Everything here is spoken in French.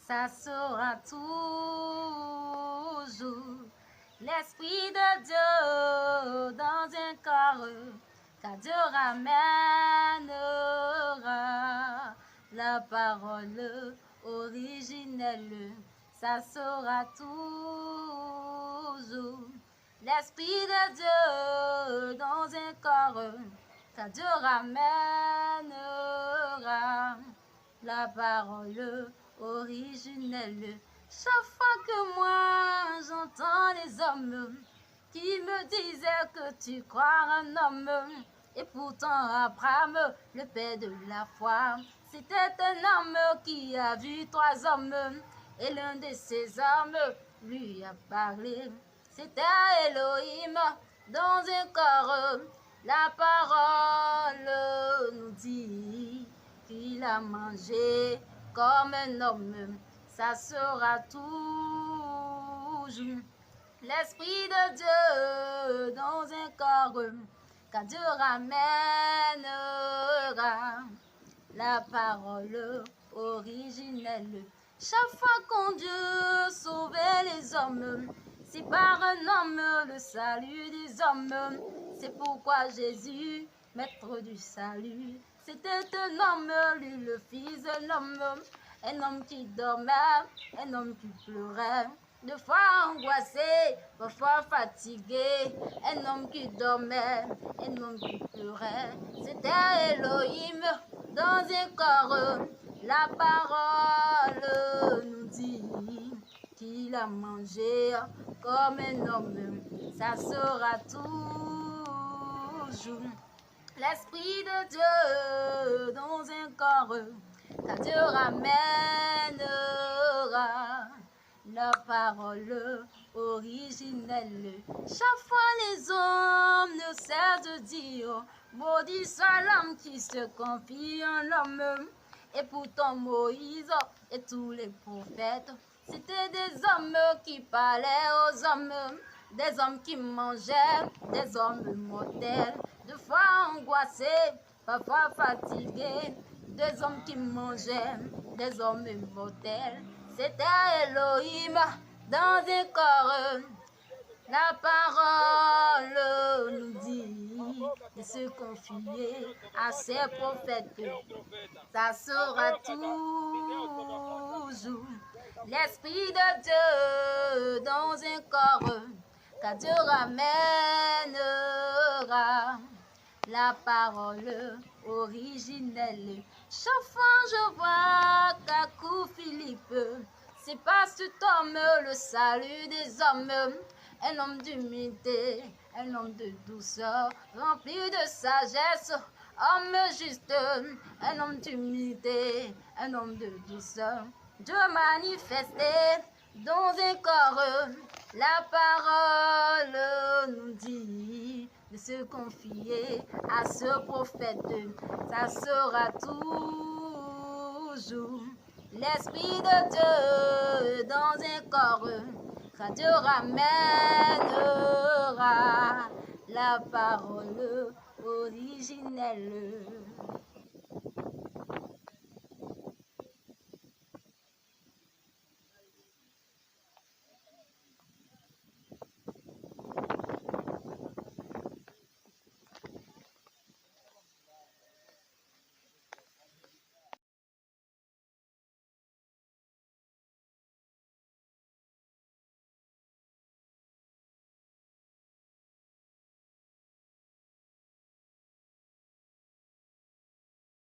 ça sera toujours l'Esprit de Dieu dans un corps, car Dieu ramènera la parole originelle, ça sera toujours l'Esprit de Dieu dans un corps, car Dieu ramènera la parole originelle. Chaque fois que moi j'entends les hommes qui me disaient que tu crois un homme, et pourtant Abraham, le père de la foi, c'était un homme qui a vu trois hommes, et l'un de ces hommes lui a parlé. C'était Elohim dans un corps. La parole nous dit qu'il a mangé comme un homme. Ça sera toujours l'Esprit de Dieu dans un corps, car Dieu ramènera la parole originelle. Chaque fois qu'on Dieu sauvait les hommes, c'est par un homme le salut des hommes. C'est pourquoi Jésus, maître du salut, c'était un homme, lui le fils d'un homme, un homme qui dormait, un homme qui pleurait, de fois angoissé, parfois fatigué, un homme qui dormait, un homme qui pleurait. C'était Elohim dans un corps. La parole nous dit qu'il a mangé comme un homme. Ça sera toujours l'Esprit de Dieu dans un corps, car Dieu ramènera la parole originelle. Chaque fois les hommes ne cessent de dire, maudit soit l'homme qui se confie en l'homme. Et pourtant Moïse et tous les prophètes, c'était des hommes qui parlaient aux hommes, des hommes qui mangeaient, des hommes mortels, de fois angoissés, parfois fatigués, des hommes qui mangeaient, des hommes mortels. C'était Elohim dans un corps. La parole nous dit de se confier à ses prophètes. Ça sera toujours l'Esprit de Dieu dans un corps, car Dieu ramènera la parole originelle. Chaque fois je vois Kakou Philippe, c'est pas cet homme le salut des hommes, un homme d'humilité, un homme de douceur, rempli de sagesse, homme juste, un homme d'humilité, un homme de douceur. Dieu manifesté dans un corps, la parole nous dit de se confier à ce prophète. Ça sera toujours l'Esprit de Dieu dans un corps, car Dieu ramènera la parole originelle.